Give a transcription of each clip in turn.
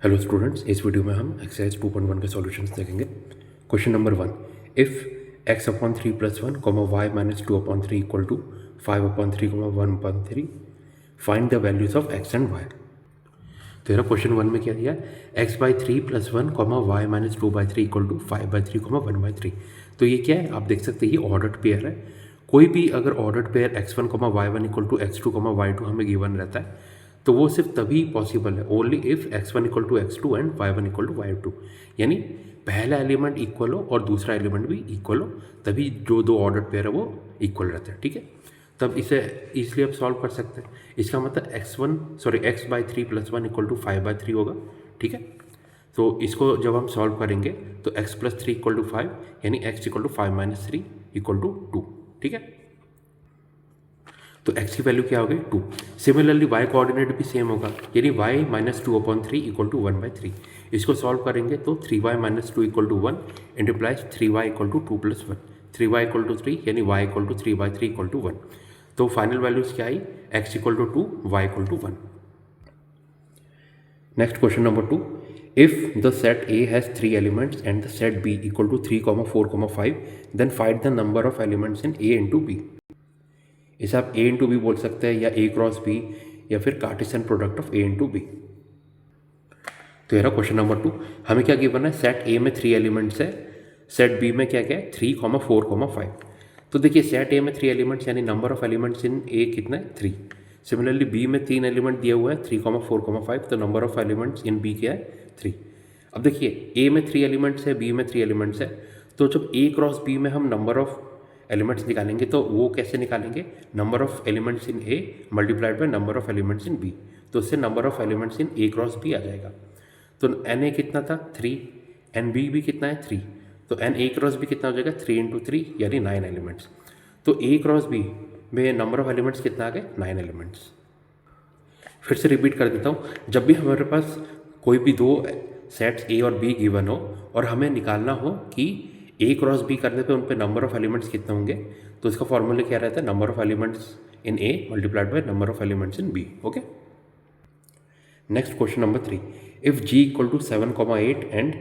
Hello students, इस video में हम एक्सरसाइज 2.1 के सॉल्यूशंस देखेंगे। Question number 1, if x upon 3 plus 1 y minus 2 upon 3 equal to 5 upon 3 1 upon 3 find the values of x and y. तो यार question 1 में क्या दिया, x by 3 plus 1 y minus 2 by 3 equal to 5 by 3 1 by 3। तो ये क्या है, आप देख सकते हैं ये ऑर्डर्ड पेयर है। कोई भी अगर ordered pair x1 y1 equal to x2 y2 हमें गिवन रहता है तो वो सिर्फ तभी पॉसिबल है, only if x1 equal to x2 and y1 equal to y2। यानी पहला एलिमेंट इक्वल हो और दूसरा एलिमेंट भी इक्वल हो, तभी जो दो ऑर्डर्ड पेयर है वो इक्वल रहते हैं। ठीक है, तब इसे इसलिए आप सॉल्व कर सकते हैं। इसका मतलब x by 3 plus 1 equal to 5 by 3 होगा। ठीक है, तो इसको जब हम सॉल्व करेंगे तो x प्लस 3 इक्वल टू 5 यानी x equal to 5 minus 3 equal to 2। ठीक है, तो x की वैल्यू क्या होगी 2। सिमिलरली y कोऑर्डिनेट भी सेम होगा, यानी y minus 2 upon 3 equal to 1 by 3। इसको सॉल्व करेंगे तो 3y माइनस 2 इक्वल टू 1 इंटरप्लाइज 3y equal to 2 plus 1, 3y equal to 3 यानी y equal to 3 by 3 equal to 1। तो फाइनल वैल्यूज क्या आई, x equal to 2, y equal to 1। Next question number 2, if the set A has 3 elements and the set B equal to 3, 4, 5, then find the number of elements in A into B। इसे आप A into B बोल सकते हैं या A cross B या फिर Cartesian product of A into B. तो ये रहा क्वेश्चन नंबर 2। हमें क्या गिवन है, सेट A में 3 एलिमेंट्स है, सेट B में क्या क्या है 3, 4, 5। तो देखिए सेट A में 3 एलिमेंट्स यानी number of elements in A कितना है 3। सिमिलरली B में 3 एलिमेंट दिया हुआ है 3, 4, 5, तो number of elements in B क्या है 3। अब देखिए A में 3 एलिमेंट्स है, B में 3 एलिमेंट्स है, तो जब A क्रॉस B में हम नंबर ऑफ एलिमेंट्स निकालेंगे तो वो कैसे निकालेंगे, number of elements in A multiplied by number of elements in B। तो उससे number of elements in A cross B आ जाएगा। तो NA कितना था 3, NB भी कितना है 3, तो NA क्रॉस B कितना हो जाएगा 3 इंटू 3 यानी 9 एलिमेंट्स। तो A क्रॉस B में नंबर ऑफ एलिमेंट्स कितना आ गए 9 एलिमेंट्स। फिर से रिपीट कर देता हूँ, जब भी हमारे पास कोई भी दो सेट्स A और B गिवन हो और हमें निकालना हो कि A क्रॉस B करने पे उन पे नंबर ऑफ एलिमेंट्स कितने होंगे, तो इसका फॉर्मूला क्या रहता है, number of elements in A multiplied by number of elements in B। Okay, next question number 3, if G equal to 7, 8 and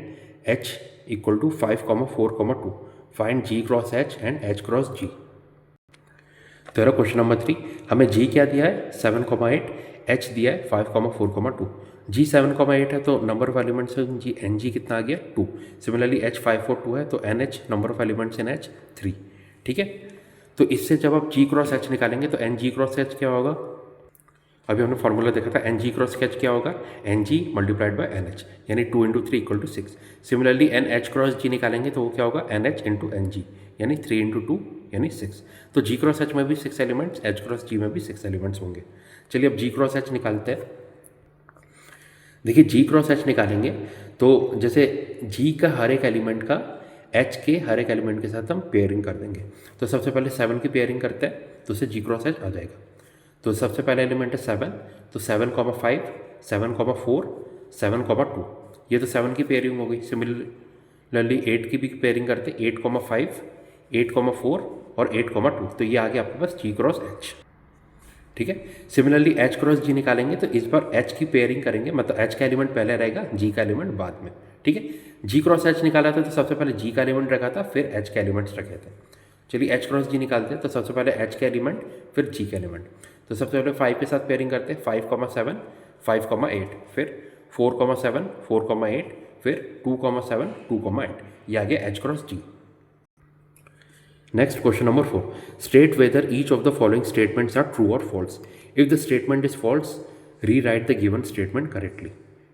H equal to 5, 4, 2 find G cross H and H cross G। तो यार question number 3, हमें G क्या दिया है 7, 8, H दिया है 5, 4, 2। G 7, 8 है तो number of elements in G NG कितना आ गया 2। सिमिलरली H 5, 4, 2 है तो NH number of elements in H 3। ठीक है, तो इससे जब आप G क्रॉस H निकालेंगे तो NG क्रॉस H क्या होगा, अभी हमने फॉर्मूला देखा था NG क्रॉस H क्या होगा, NG मल्टीप्लाइड बाय NH यानी 2 into 3 equal to 6। Similarly NH cross G निकालेंगे तो वो क्या होगा NH इंटू NG यानी 3 इंटू 2 यानी 6। तो G क्रॉस H में भी 6 एलिमेंट्स, H क्रॉस G में भी 6 एलिमेंट्स होंगे। चलिए अब G क्रॉस H निकालते हैं। देखिए G क्रॉस H निकालेंगे तो जैसे G का हर एक एलिमेंट का H के हर एक एलिमेंट के साथ हम पेयरिंग कर देंगे। तो सबसे पहले 7 की पेयरिंग करते हैं तो उससे G क्रॉस H आ जाएगा। तो सबसे पहला एलिमेंट है 7, तो 7, 5, 7, 4, 7, 2, ये तो 7 की पेयरिंग हो गई। सिमिलरली 8 की भी पेयरिंग करते 8, 5, 8, 4 और 8, 2, तो ये आ गया आपके पास G क्रॉस H। ठीक है, सिमिलरली H क्रॉस G निकालेंगे तो इस बार H की पेयरिंग करेंगे, मतलब H का एलिमेंट पहले रहेगा, G का एलिमेंट बाद में। ठीक है, G क्रॉस H निकाला था तो सबसे पहले G का एलिमेंट रखा था फिर H के एलिमेंट्स रखे थे। चलिए H क्रॉस G निकालते हैं तो सबसे पहले H के एलिमेंट फिर G के एलिमेंट। तो सबसे पहले 5 के साथ पेयरिंग करते हैं 5, 7, 5, 8, फिर 4, 7, 4, 8, फिर 2, 7, 2, 8, ये आ गया H cross G। Next question number 4, state whether each of the following statements are true or false. If the statement is false, rewrite the given statement correctly.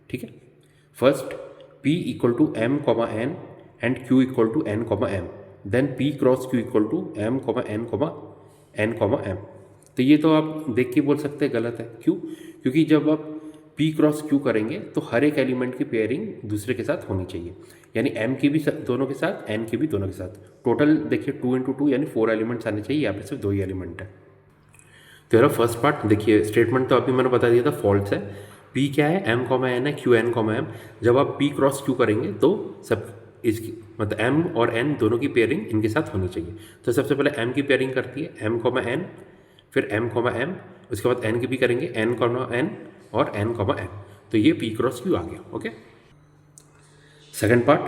ठीक है, first P equal to M, N and Q equal to N, M, then P cross Q equal to M, N, M। तो ये तो आप देख के बोल सकते हैं गलत है, क्यों, क्योंकि जब आप P क्रॉस Q करेंगे तो हर एक एलिमेंट की पेयरिंग दूसरे के साथ होनी चाहिए, यानी M की भी दोनों के साथ, N की भी दोनों के साथ। टोटल देखिए 2 इंटू 2 यानी 4 एलिमेंट्स आने चाहिए, यहाँ पे सिर्फ 2 ही एलिमेंट है। तो यार फर्स्ट पार्ट देखिए, स्टेटमेंट तो अभी मैंने बता दिया था फॉल्स है। P क्या है M, N है, Q N, M। जब आप P क्रॉस Q करेंगे तो सब इसकी मतलब M और N दोनों की पेयरिंग इनके साथ होनी चाहिए। तो सबसे पहले M की पेयरिंग करती है M, N, फिर M, M, उसके बाद N की भी करेंगे N, N और N, M। तो ये P क्रॉस Q आ गया. Okay. Second part,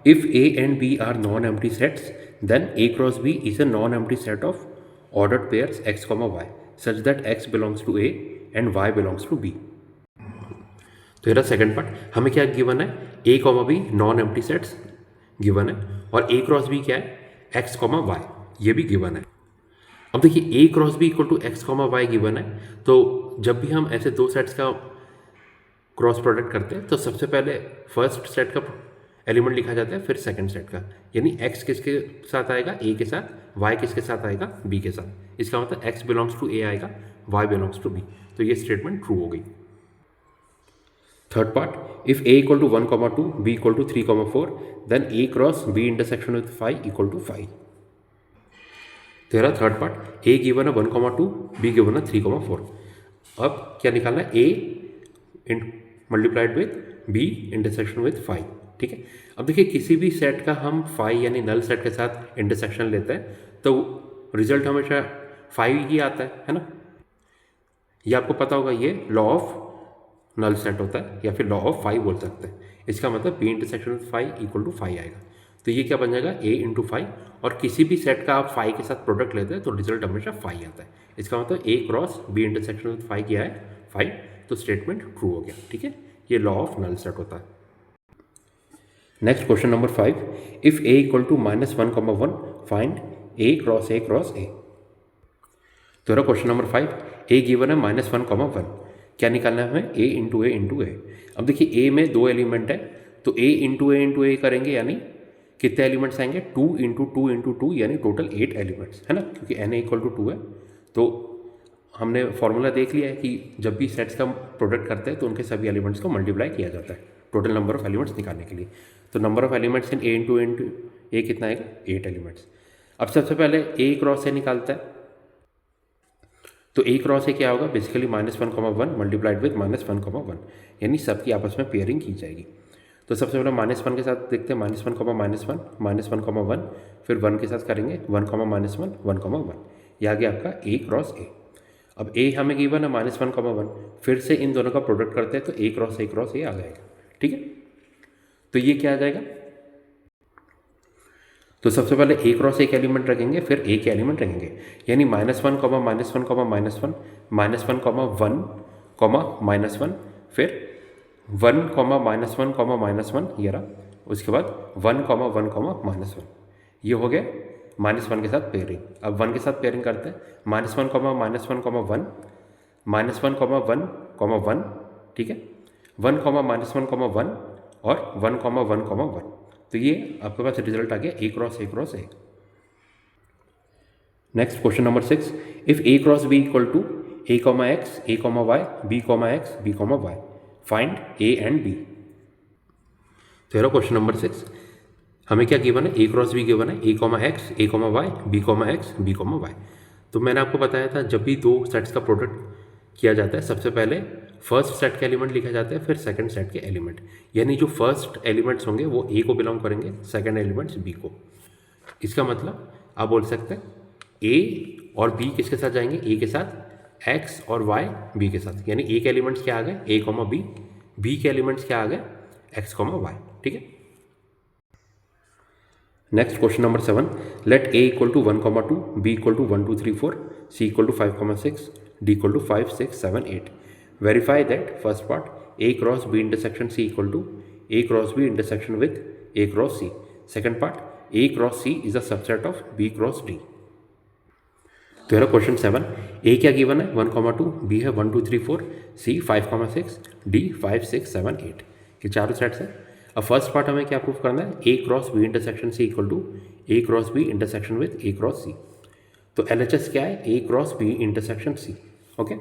if A and B are non empty sets then A cross B is a non empty set of ordered pairs x, y such that x belongs to A and y belongs to B. तो ये second part. हमें क्या given है, A, B non empty sets given है और A cross B क्या है, x, y ये भी गिवन है. अब देखिए A cross B equal to x, y given है, तो जब भी हम ऐसे दो सेट्स का क्रॉस प्रोडक्ट करते हैं तो सबसे पहले फर्स्ट सेट का एलिमेंट लिखा जाता है, फिर सेकंड सेट का. यानी x किसके साथ आएगा, A के साथ, y किसके साथ आएगा, B के साथ. इसका मतलब x बिलोंग्स टू A आएगा, y बिलोंग्स टू B. तो ये स्टेटमेंट ट्रू हो गई. Third part, if A equal to 1, 2, B equal to 3, 4 then A cross B intersection with 5 equal to 5. तेरा थर्ड पार्ट, A गिवन है 1, 2, B given है 3, 4. अब क्या निकालना है, A multiplied with B intersection with 5. ठीक है. अब देखिए किसी भी सेट का हम 5 यानी नल सेट के साथ इंटरसेक्शन लेते हैं तो रिजल्ट हमेशा 5 ही आता है ना. ये आपको पता होगा, ये लॉ ऑफ नल सेट होता है या फिर लॉ ऑफ 5 बोल सकते हैं. इसका मतलब B intersection with 5 equal to 5 आएगा. तो ये क्या बन जाएगा, A इंटू 5. और किसी भी सेट का आप 5 के साथ प्रोडक्ट लेते हैं तो रिजल्ट हमेशा 5 आता है. इसका मतलब A cross B intersection with 5 क्या है, 5. तो स्टेटमेंट ट्रू हो गया. ठीक है, ये लॉ ऑफ नल सेट होता है. Next question number 5, if A equal to -1, 1 find A cross A cross A. तो क्वेश्चन नंबर 5, A गिवन है -1, 1. क्या निकालना है हमें, A इंटू A. अब देखिए A में 2 एलिमेंट है तो A इंटू A करेंगे यानी कितने एलिमेंट्स आएंगे, 2 इंटू 2 इंटू 2 यानी टोटल 8 एलिमेंट्स है ना, क्योंकि Na इक्वल टू 2 है. तो हमने फॉर्मूला देख लिया है कि जब भी सेट्स का प्रोडक्ट करते हैं तो उनके सभी एलिमेंट्स को मल्टीप्लाई किया जाता है टोटल नंबर ऑफ एलिमेंट्स निकालने के लिए. तो number of elements in A into A कितना आएगा, 8 एलिमेंट्स. अब सबसे पहले A क्रॉस A निकालता है. तो A क्रॉस A क्या होगा, बेसिकली -1, 1 मल्टीप्लाइड विद -1, 1 यानी सबकी आपस में पेयरिंग की जाएगी. तो सबसे पहले -1 के साथ देखते हैं, -1, -1, फिर 1 के साथ करेंगे 1, -1, 1, 1. यह आ गया आपका A क्रॉस A. अब A हमें गिवन है -1, 1, फिर से इन दोनों का प्रोडक्ट करते हैं तो A cross A cross A आ जाएगा. ठीक है, तो ये क्या आ जाएगा, तो सबसे पहले A क्रॉस एक एलिमेंट रखेंगे, फिर A के एलिमेंट रखेंगे. यानी -1, -1, -1, -1, फिर 1, -1, ये रहा. उसके बाद 1, 1, -1. ये हो गया -1 के साथ पेयरिंग. अब 1 के साथ पेयरिंग करते हैं, -1, -1, -1, 1, 1, ठीक है, 1, -1, 1 और 1, 1, 1. तो ये आपके पास रिजल्ट आ गया A cross A. Next question number 6, if A cross B equal to A, X, A, Y, B, X, B, Y find A and B. तो ये क्वेश्चन नंबर 6, हमें क्या गिवन है, A क्रॉस B गिवन है, A, X, A, Y, B, X, B, Y. तो मैंने आपको बताया था जब भी दो सेट्स का प्रोडक्ट किया जाता है सबसे पहले फर्स्ट सेट के एलिमेंट लिखा जाता है, फिर सेकंड सेट के एलिमेंट. यानी जो फर्स्ट एलिमेंट्स होंगे वो A को बिलोंग करेंगे, सेकंड एलिमेंट्स B को. इसका मतलब आप बोल सकते हैं A और B किसके साथ जाएंगे, A के साथ, X और Y B के साथ. यानी A के एलिमेंट्स क्या आ गए, A, B, B के एलिमेंट्स क्या आ गए, X, Y. ठीक है. Next question number 7, let A equal to 1, 2, B equal to 1, 2, 3, 4, C equal to 5, 6, D equal to 5, 6, 7, 8. Verify that first part A cross B intersection C equal to A cross B intersection with A cross C. Second part A cross C is a subset of B cross D. तो यह question 7, A क्या given है 1, 2, B है 1, 2, 3, 4, C 5, 6, D 5, 6, 7, 8. ये चारों sets हैं. अब first part हमें क्या प्रूफ करना है, A cross B intersection C equal to A cross B intersection with A cross C. तो LHS क्या है, A cross B intersection C. Okay.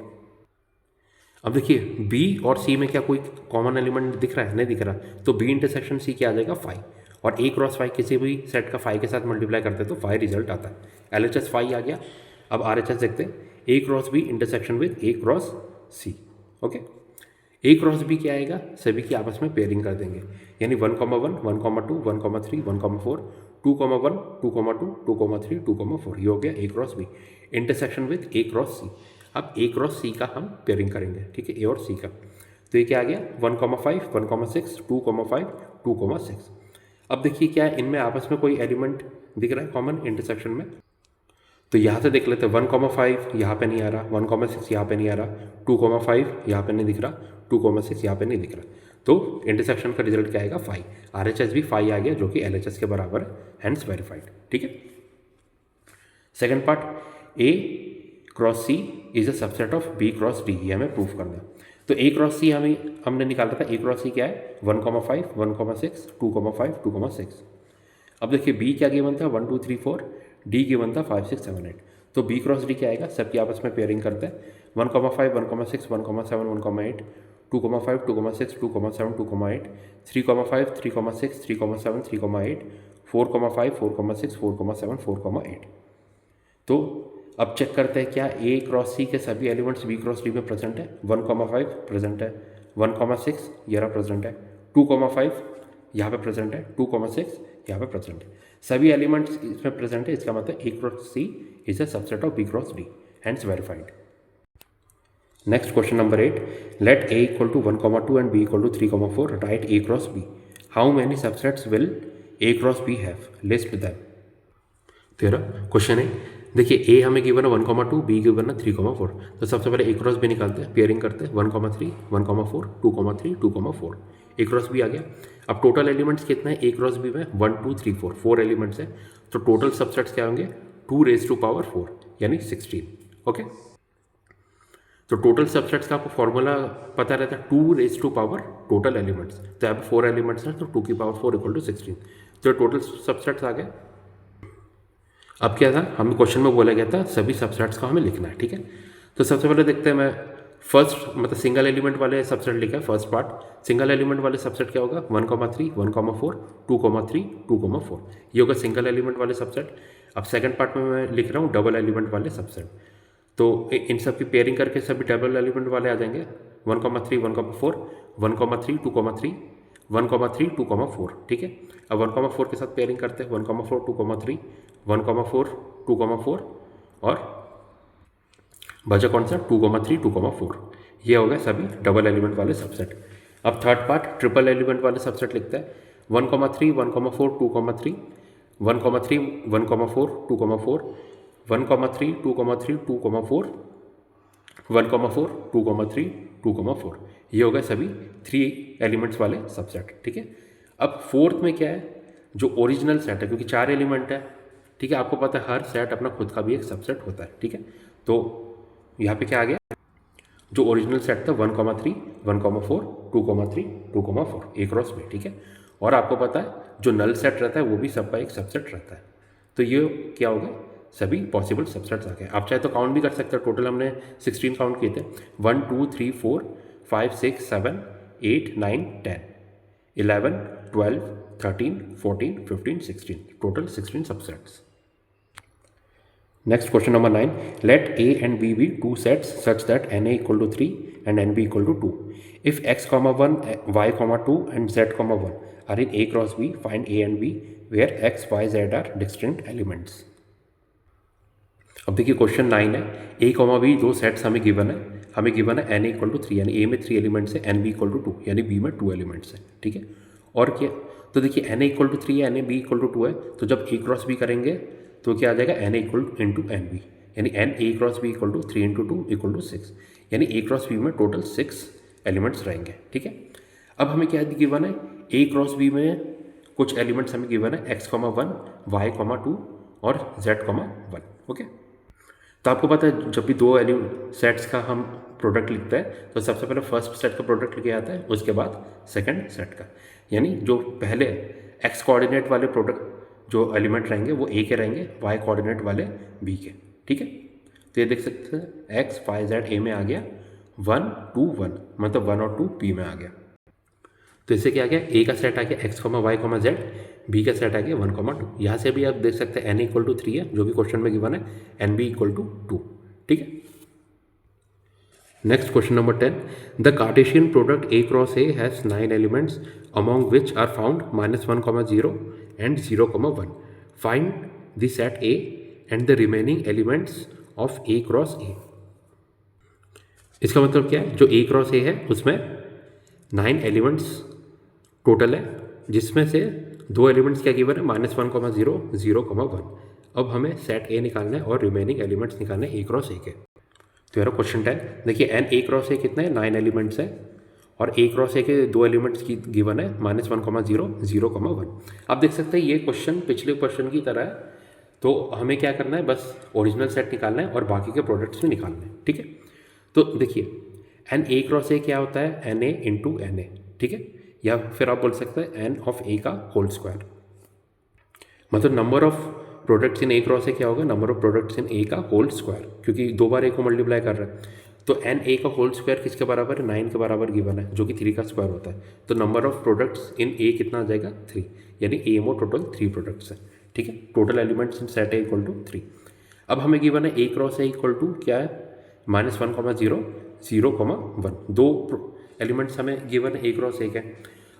अब देखिए B और C में क्या कोई कॉमन एलिमेंट दिख रहा है, नहीं दिख रहा. तो B इंटरसेक्शन C क्या आ जाएगा 5, और A क्रॉस 5 किसी भी सेट का 5 के साथ मल्टीप्लाई करते हैं तो 5 रिजल्ट आता है. LHS 5 आ गया. अब RHS देखते हैं, A cross B intersection with A cross C. Okay. A cross B क्या आएगा, सभी की आपस में पेयरिंग कर देंगे. यानी 1, 1, 1, 2, 1, 3, 1, 4, 2, 1, 2, 2, 2, 3, 2, 4. ये हो गया A cross B intersection with A cross C. अब A क्रॉस C का हम पेयरिंग करेंगे, ठीक है, A और C का. तो ये क्या आ गया 1,5 1,6 2,5 2,6। अब देखिए क्या इनमें आपस में कोई एलिमेंट दिख रहा है कॉमन इंटरसेक्शन में, तो यहाँ से देख लेते हैं 1,5 यहाँ पे नहीं आ रहा, 1,6 यहाँ पे नहीं आ रहा, 2,5 यहाँ पे नहीं दिख रहा, 2,6 यहाँ पे नहीं दिख रहा, तो इंटरसेक्शन का रिजल्ट क्या आएगा 5। RHS भी 5 आ गया जो कि LHS के बराबर है, हैंस वेरीफाइड। ठीक है। Second part, A cross C is a subset of B cross D, ये हमें प्रूफ करना है। तो A क्रॉस C हमने निकाला था, A क्रॉस C क्या है 1,5 1,6 2,5 2,6। अब देखिए B क्या गिवन था 1 2 3 4, D गिवन था 5 6 7 8। तो B क्रॉस D क्या आएगा, सबकी आपस में पेयरिंग करते हैं 1,5 1,6 1,7 1,8 2,5 2,6 2,7 2,8 3,5 3,6 3,7 3,8 4,5 4,6 4,7 4,8। तो अब चेक करते हैं क्या A क्रॉस C के सभी एलिमेंट्स B क्रॉस D में प्रेजेंट है। 1,5 प्रेजेंट है, 1,6 ये रहा प्रेजेंट है, 2,5 यहाँ पे प्रेजेंट है, 2,6 यहाँ पे प्रेजेंट है, सभी एलिमेंट्स इसमें प्रेजेंट है। इसका मतलब A cross C is a subset of B cross D, hence verified. Next question number 8, let A equal to 1,2 and B equal to 3,4, write A cross B, how many subsets will A cross B have, list them. तेरा क्वेश्चन है, देखिए A हमें given है 1,2, B given है 3,4। तो सबसे पहले A क्रॉस B निकालते हैं, पेयरिंग करते हैं 1,3 1,4 2,3 2,4, A क्रॉस B आ गया। अब टोटल एलिमेंट्स कितना है A क्रॉस B में 1 2 3 4, 4 एलिमेंट्स है। तो टोटल सबसेट्स क्या होंगे 2⁴ यानी 16। ओके, तो टोटल सबसेट्स का आपको फॉर्मूला पता रहता है 2⁴ टोटल एलिमेंट्स। तो यहाँ पे 4 एलिमेंट्स हैं तो 2⁴ इक्वल टू 16। तो टोटल सबसेट्स आ गए। अब क्या था, हमें क्वेश्चन में बोला गया था सभी सबसेट्स का हमें लिखना है। ठीक है, तो सबसे पहले देखते हैं, मैं फर्स्ट मतलब सिंगल एलिमेंट वाले सबसेट लिखा है। फर्स्ट पार्ट सिंगल एलिमेंट वाले सबसेट क्या होगा 1,3 1,4 2,3 2,4, ये होगा सिंगल एलिमेंट वाले सबसेट। अब सेकंड पार्ट में मैं लिख रहा हूँ डबल एलिमेंट वाले सबसेट, तो इन सब की पेयरिंग करके सभी डबल एलिमेंट वाले आ जाएंगे 1,3 1,4 1,3 2,3 1,3 2,4। ठीक है, अब 1,4 के साथ पेयरिंग करते हैं 1,4 2,3 1,4 2,4 और बचा कौन सा 2,3 2,4, ये हो गए सभी डबल एलिमेंट वाले सबसेट। अब थर्ड पार्ट ट्रिपल एलिमेंट वाले सबसेट लिखते हैं 1,3 1,4 2,3 1,3 1,4 2,4 1,3 2,3 2,4 1,4 2,3 2,4, ये हो गए सभी 3 एलिमेंट्स वाले सबसेट। ठीक है, अब फोर्थ में क्या है, जो ओरिजिनल सेट है, क्योंकि 4 एलिमेंट है। ठीक है, आपको पता है हर सेट अपना खुद का भी एक सबसेट होता है। ठीक है, तो यहाँ पे क्या आ गया, जो ओरिजिनल सेट था 1,3 1,4 2,3 2,4 A क्रॉस B। ठीक है, और आपको पता है जो नल सेट रहता है वो भी सबका एक सबसेट रहता है। तो ये क्या हो गया, सभी पॉसिबल सबसेट्स आ गए। आप चाहे तो काउंट भी कर सकते हो, टोटल हमने 16 काउंट किए थे 1 2 3 4 5 6 7 8 9 10 11 12 13 14 15 16, total 16 subsets. Next question number 9, let A and B be two sets such that NA equal to 3 and NB equal to 2. If x, 1, y, 2 and z, 1 are in A cross B, find A and B where x, y, z are distinct elements. अब देखिए question 9 है, A, B दो sets हमें given है। हमें given है NA equal to 3 यानी A में 3 एलिमेंट्स है, NB इक्वल टू 2 यानी B में 2 एलिमेंट्स है। ठीक है, और क्या, तो देखिए NA इक्वल टू 3 है, NA B इक्वल टू 2 है, तो जब A क्रॉस B करेंगे तो क्या आ जाएगा NA equal to into NB, यानी NA cross B equal to 3 into 2 equal to 6, यानी A क्रॉस B में टोटल 6 एलिमेंट्स रहेंगे। ठीक है, अब हमें क्या गिवन है, A क्रॉस B में कुछ एलिमेंट्स हमें गिवन है x, 1 y, 2 और z, 1। ओके, तो आपको पता है जब भी दो सेट्स का हम प्रोडक्ट लिखते हैं तो सबसे पहले फर्स्ट सेट का प्रोडक्ट लिखे आता है, उसके बाद सेकंड सेट का, यानी जो पहले x कोऑर्डिनेट वाले प्रोडक्ट जो एलिमेंट रहेंगे वो A के रहेंगे, y कोऑर्डिनेट वाले B के। ठीक है, तो ये देख सकते हैं x y z A में आ गया 1 2 1, मतलब 1 और 2 B में आ गया। तो इससे क्या आ गया, A का सेट आ गया x, y, z, B का सेट आ गया 1, 2। यहाँ से भी आप देख सकते हैं n इक्वल टू 3 है जो कि क्वेश्चन में गिवन है, NB इक्वल टू 2। ठीक है, next question number 10, the Cartesian product A cross A has 9 elements among which are found -1, 0 and 0, 1। Find the set A and the remaining elements of A cross A। इसका मतलब क्या है, जो A cross A है उसमें 9 elements total है, जिसमें से 2 एलिमेंट्स क्या गिवन है, -1, 0, 1। अब हमें सेट ए निकालना है और रिमेनिंग एलिमेंट्स निकालने हैं A क्रॉस A के। तो यार क्वेश्चन 10 देखिए, n A क्रॉस A कितने हैं, 9 एलिमेंट्स है और A क्रॉस A के 2 एलिमेंट्स की गिवन है -1, 0, 0, 1। आप देख सकते हैं ये क्वेश्चन पिछले क्वेश्चन की तरह है, तो हमें क्या करना है, बस ओरिजिनल सेट निकालना है और बाकी के प्रोडक्ट्स भी निकालने हैं, ठीक है। तो देखिए एन A क्रॉस A क्या होता है, NA इंटू NA, ठीक है, या फिर आप बोल सकते हैं n ऑफ A का होल स्क्वायर, मतलब number of products in A cross A क्या होगा, number of products in A का होल स्क्वायर, क्योंकि 2 बार A को मल्टीप्लाई कर रहा है। तो एन A का होल स्क्वायर किसके बराबर है, 9 के बराबर गिवन है, जो कि 3 का स्क्वायर होता है। तो number of products in A कितना आ जाएगा, 3, यानी A में टोटल 3 प्रोडक्ट्स है, ठीक है। Total elements in set A equal to 3। अब हमें गिवन है A cross A equal to क्या है, -1, 0, 0, 1। 2 एलिमेंट्स हमें गिवन है A क्रॉस A के।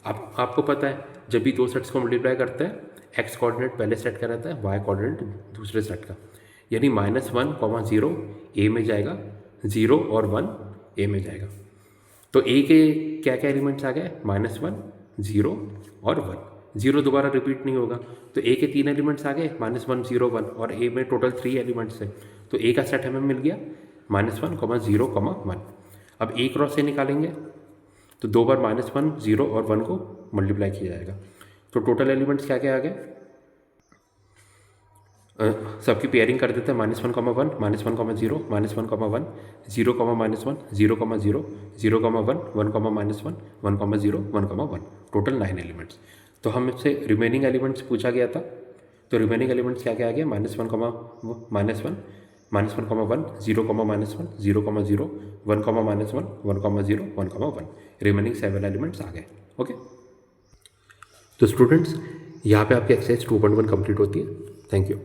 आपको पता है जब भी 2 सेट्स को मल्टीप्लाई करते हैं, एक्स कोऑर्डिनेट पहले सेट का रहता है, वाई कोऑर्डिनेट दूसरे सेट का, यानी -1, 0 A में जाएगा, 0 और 1 A में जाएगा। तो A के क्या क्या एलिमेंट्स आ गए, -1, 0 और 1। 0 दोबारा रिपीट नहीं होगा, तो A के 3 एलिमेंट्स आ गए, -1, 0, 1, और A में टोटल 3 एलिमेंट्स है, तो A का सेट हमें मिल गया -1, 0, 1। अब A क्रॉस A निकालेंगे तो 2 बार -1, 0 और 1 को मल्टीप्लाई किया जाएगा, तो टोटल एलिमेंट्स क्या क्या आ गए, सबकी पेयरिंग कर देते हैं, -1, 1, -1, 0, -1, 1, 0, -1, 0, 0, 0, 0, 1, 1, 0, 1, 1। Total 9 elements. तो हमसे रिमेनिंग एलिमेंट्स पूछा गया था, तो रिमेनिंग एलिमेंट्स क्या क्या आ गया, -1, -1, -1, 1, 0, -1, 0, 0, 1, -1, 1, 0, 1। रिमेनिंग 7 एलिमेंट्स आ गए। ओके, तो स्टूडेंट्स यहाँ पे आपकी एक्सरसाइज 2.1 कंप्लीट होती है। Thank you.